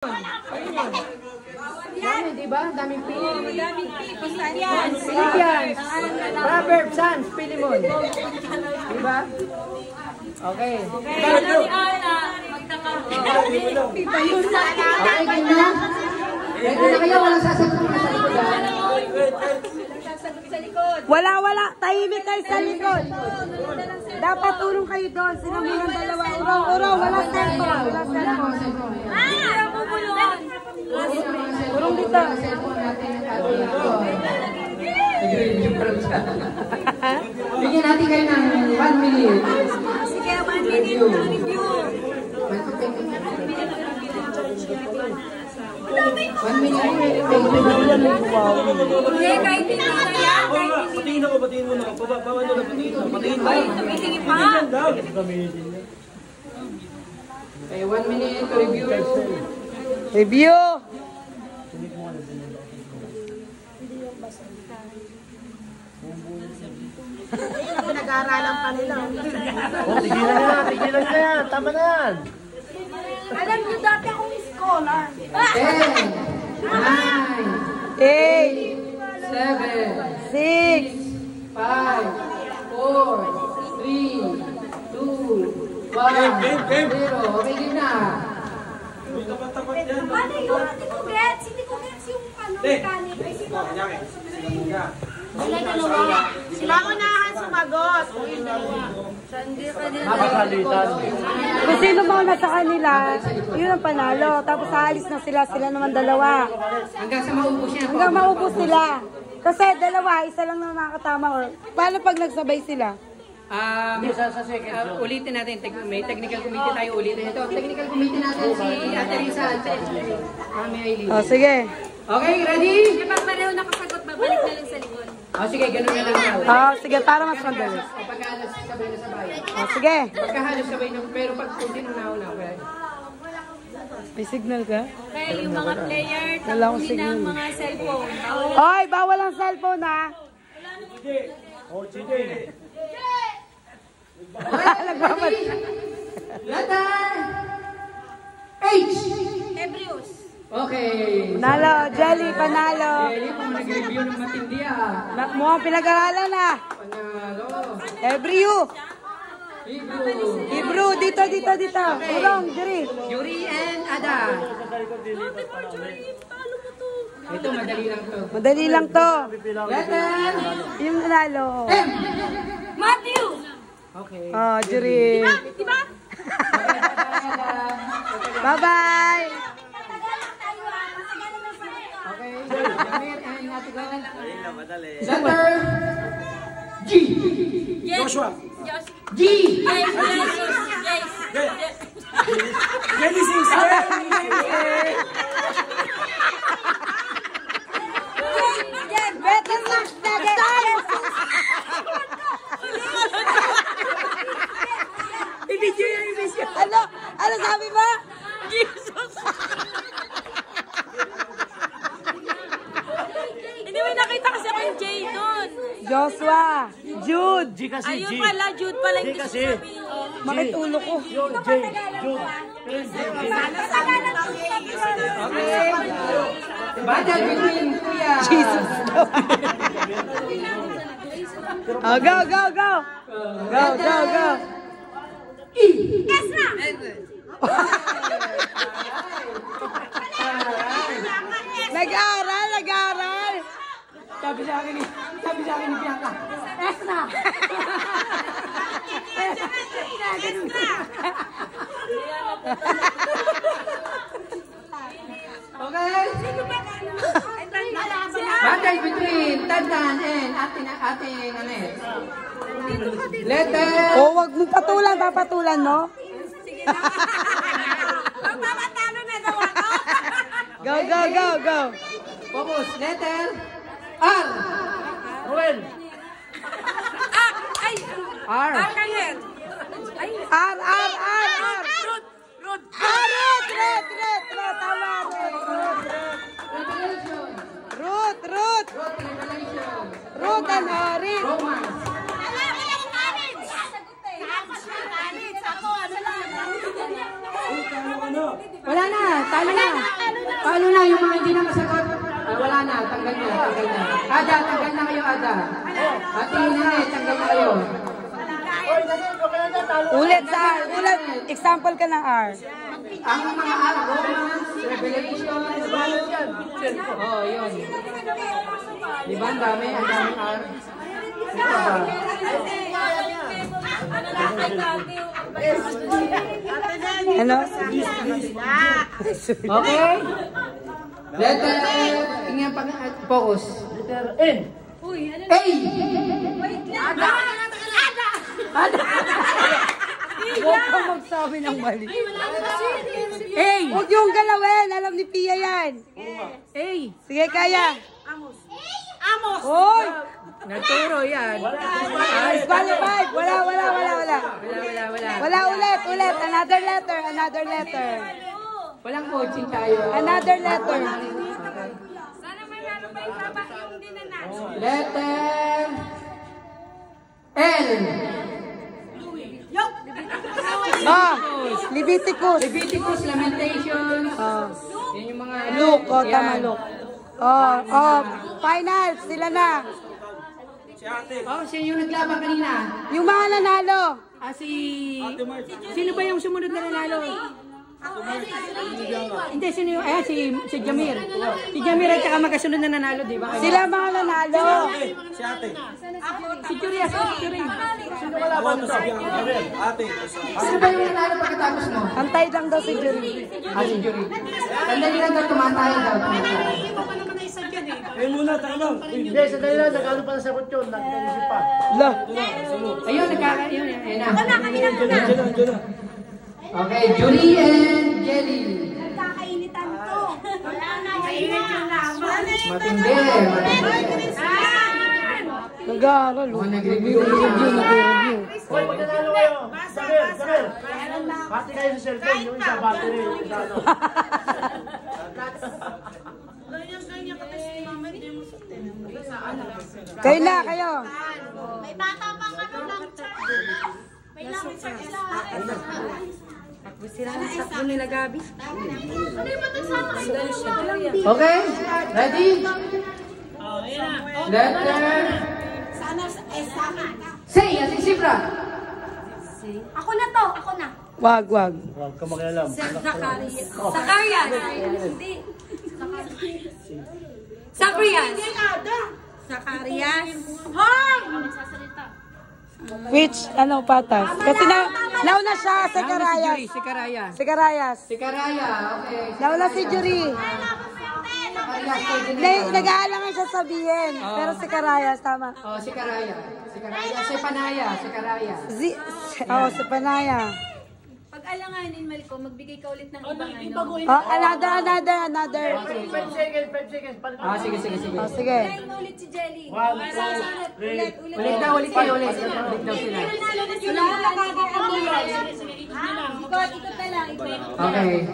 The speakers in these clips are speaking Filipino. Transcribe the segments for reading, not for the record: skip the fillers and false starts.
Dami, diba? Daming P. Daming P. Philippians. Philippians. Proverbs, Sans, Pilimon. Diba? Okay. Okay, ano ni Ana? Magtaka. Okay, ganyan. Ready na kayo, walang sasagot na sa likod. Nagsasagot sa likod. Wala. Tahimik kayo sa likod. Dapat tulong kayo doon. Sinamunang dalawa. Urong. Wala cellphone. Ah! Bubulungan. Urong dito. Bigyan natin kayo ng 1 minute. Sige, 1 minute na review. 1 minute. Hindi, kahit hindi na yan. Patingin ako, patingin mo na. Paano na patingin mo? Patingin mo. Tumitingin pa. Okay, 1 minute to review. Review. Pinag-aaralan pa nila. Tigilan na yan. Tama na yan. Alam niyo dati akong scholar. 10, 9, 8, 7, 6, 5, 4, 3, 2, 1, 0. Okay, game na. Tapat yan. Ano yun? Hindi ko gets. Hindi ko gets yung mechanic. Ay, sino? Sila dalawa. Sila unahan sumagot. Makasalitan. Kung sino mauna sa kanila, yun ang panalo. Tapos aalis na sila naman dalawa. Hanggang sa maubos yan. Hanggang maubos sila. Kasi dalawa, isa lang na makakatama. Or, paano pag nagsabay sila? Ulitin natin. May technical committee tayo. Ulitin ito. Technical committee natin si Ate Risa. Mami Aileen. O, sige. Okay, ready? Kapag pareho nakasagot, babalik na lang sa likod. Sige, ganun na lang daw. O, sige, para mas madalas. Kapag halos sabay na sabay. O, sige. Pagka halos sabay na, pero pag kung sino na, okay. May signal ka? Okay, yung mga player, Wala akong tapunin signal. ng mga cellphone. Oy, bawal ang cellphone, ha? Oh, Chidi. Nagmamad. Letter H. Hebrews. Okay. Panalo, Jelly, panalo. Jelly, kung nag-review ng matindi Mukhang pinag-aralan, ha? Panalo. Hebrew. Hebrew. Hebrew, dito. Urong, Jerry. Yuri and Ada. Ito, madali lang to. Madali lang to. Letter Yung nanalo. M. Matthew. Okay. Oh, Jerry. Diba? Bye-bye. Matagalan tayo ha. Matagalan ng panito. Okay. Jamir and Ate Gwen. Letter G. Joshua. G. Yes. Genesis. Better match na Ano sabi mo? Jesus! Hindi, may nakita kasi ako yung J doon. Joshua, Jude. G kasi, G. Ayun pala, Jude pala G yung gusto kasi. sabihin. Bakit ulo ko? Yung J. Jude. Matagalan ng Okay. Battle between Kuya. Jesus. Oh, go. Go. E. Ezra! Nag-aaral. Sabi sa akin ni Bianca. Esna. Okay. Battle between Tantan and Ate Nanette. Letter. Oh, wag mo patulan. Papatulan mo. Magpapatalo na daw ako. Go. Focus. Letter R. Ruel. Ay! R. Arkanel! Ay! R. Ruth! Red. Tama. Ruth. Ruth and Harit. Romance. Alam ko lang marriage! Sagot eh! Marriage! Ako, ano lang? Wala na. Paano na yung mga hindi nakasagot? Wala na, tanggal na. Ada, tanggal na kayo, Ada. Ate Nene, tanggal na kayo. Ulit sa R. Ulit. Example ka ng R. Ang mga R, Romance, Revelation, oh, yun. Diba, ang daming R. Ito ba? Ano? Okay? Letter, tingnan pag focus. Letter N. A! Huwag ka magsabi ng mali. A! Huwag yung galawin. Alam ni Pia yan. A! Sige, kaya. Amos! Hoy! Naturo yan. Disqualified. Wala. Wala. Ulit. Another letter. Walang coaching tayo. Another letter. Sana may meron pa yung baba yung dinanalo. Letter L. Leviticus. Leviticus, Lamentations. Yan yung mga... Luke. Tama, Luke. Final. Sila na. Siya yung naglaban kanina. Yung mga nanalo. Sino ba yung sumunod na nanalo? Hindi, sino yung... si Jamir. Si Jamir at saka magkasunod na nanalo, di ba? Sila mga nanalo. Si ate. Si Jury. Sino wala ba ito? Ate. Sino ba yung nanalo pagkatapos mo? Antay lang daw si Jury. Si Jury. Sandali lang daw, tumatay daw. Ayun muna, tanong. Hindi, sa kanila, nag-ano pa na sagot yun. Nag-isip pa. Ayun, nagkakaroon. Ayun na. Diyan na. Okay, Jury and Jelly. Nagkakainitan to. Kainit yung laban. Matindi. Nag-aaral. Nag-review. Hoy, pagkatalo kayo. Samir. Pati kayo sa cellphone, yung isa battery. Kayo. May bata pang ano lang chat. May lang chat Sila ang sakbo nila, Gabi. Ano yung matagsama kayo? Okay, ready? Letter Sana sa akin. Say, as in Sifra. Ako na to. Wag. Huwag ka makialam. Zacarias. Hindi. Zacarias. Hoy! Which, patas? Kasi nauna siya, si Carayas. Si Karaya, okay. Nauna si Jury. Nag-aalangan siya sabihin. Pero si Carayas, tama. Si Karaya. Si Panaya. Si Panaya. Pag alanganin, Malco, magbigay ka ulit ng ibang Another. 5 seconds. Sige. Sige. Try mo ulit si Jelly. 1, 2, 3. Ulit daw sila. Ikot na lang. Okay.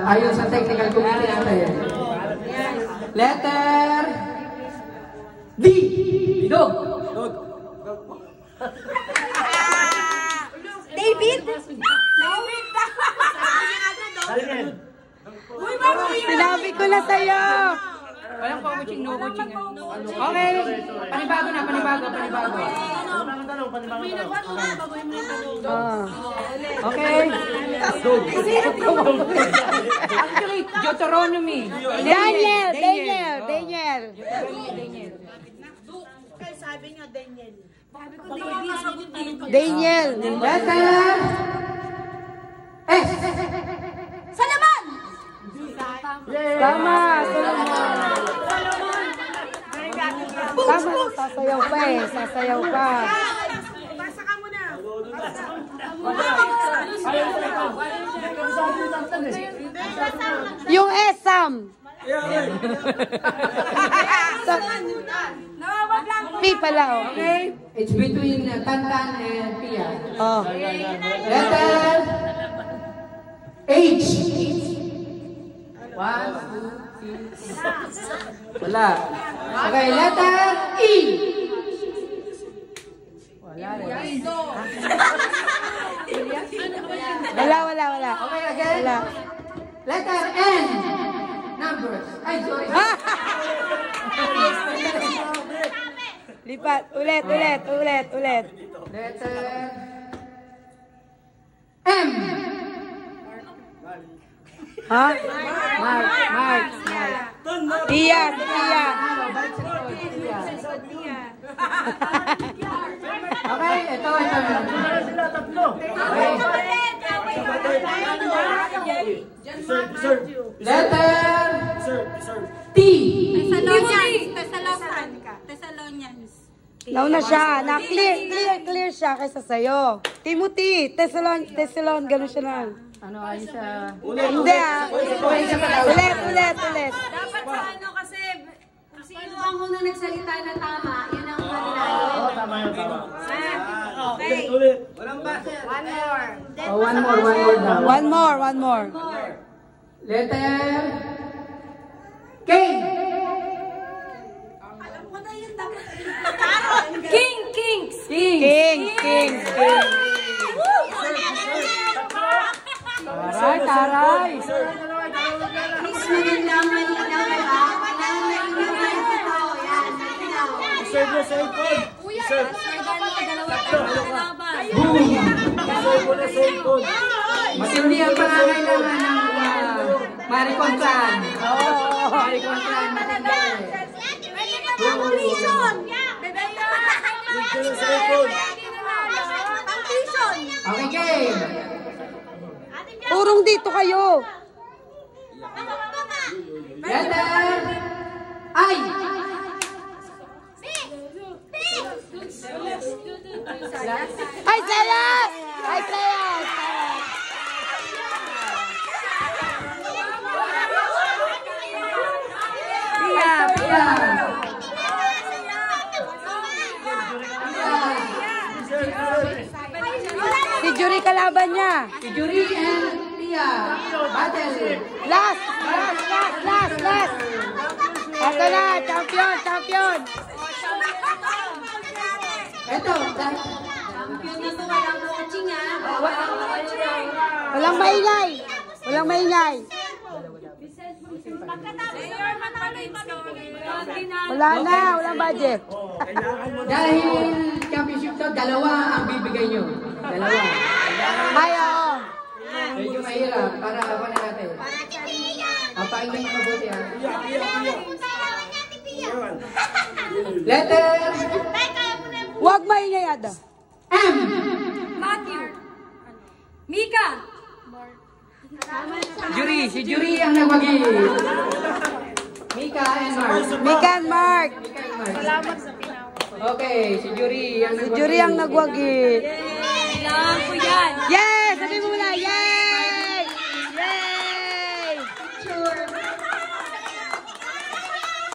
Ayon sa technical committee natin. Letter D. Dog. David? Sinabi ko na sa'yo. Walang coaching, no coaching. Okay. Panibago. Okay. Actually, Deuteronomy. Daniel. Sabi niya, Daniel. Daniel. Letter S. Salaman! Tama, Solomon. Tama, sasayaw pa. Basa ka muna. Yung Esam. P pala, Okay. It's between Tantan and Pia. Letter H. 1, 2, 3. Wala. Okay, letter E. Wala. Okay, again. Wala. Letter N. Numbers. Ay, sorry. Lipat. Ulit. Letter M. Ha? Mark. Tia. Okay, ito. Sila, tatlo. Deserve. Letter T. Thessalonians. Nauna siya. Clear siya kaysa sa'yo. Timothy. Thessalon. Ganun siya na. Ano ay sa... Hindi ah. Ulit. Dapat sa ano kasi, kung sino ang unang nagsalita na tama, yun ang mananalo. Oo, tama yun, tama. Okay. Ulit. One more daw. One more. Letter K. Alam ko na yun dapat. Kings. King. Taray. Deserve na cellphone. Deserve. Deserve na cellphone. Matindi ang pangangailangan ng Maricon Clan. Maricon Clan, matindi. Deserve na cellphone. Okay, game. Purong dito kayo. Letter I. Ay, Sayas! Si Jury kalaban niya. Si Jury and Tia. Battle. Last. Ito na, champion. Ito. Walang maingay. Walang budget. Dahil championship to, dalawa ang bibigay nyo. Dalawa. Ay, oo. Medyo mahirap para ako na natin. Pakinggan nyo mabuti ha. Letter Huwag maingay, Ada. M. Matthew. Mika. Si Jury ang nagwagi. Mika and Mark. Mika and Mark. Salamat sa pinawa. Okay, si Jury ang nagwagi. Jury ang nagwagi. Kailangan ko yan. Yes! Sabi mo na, yes!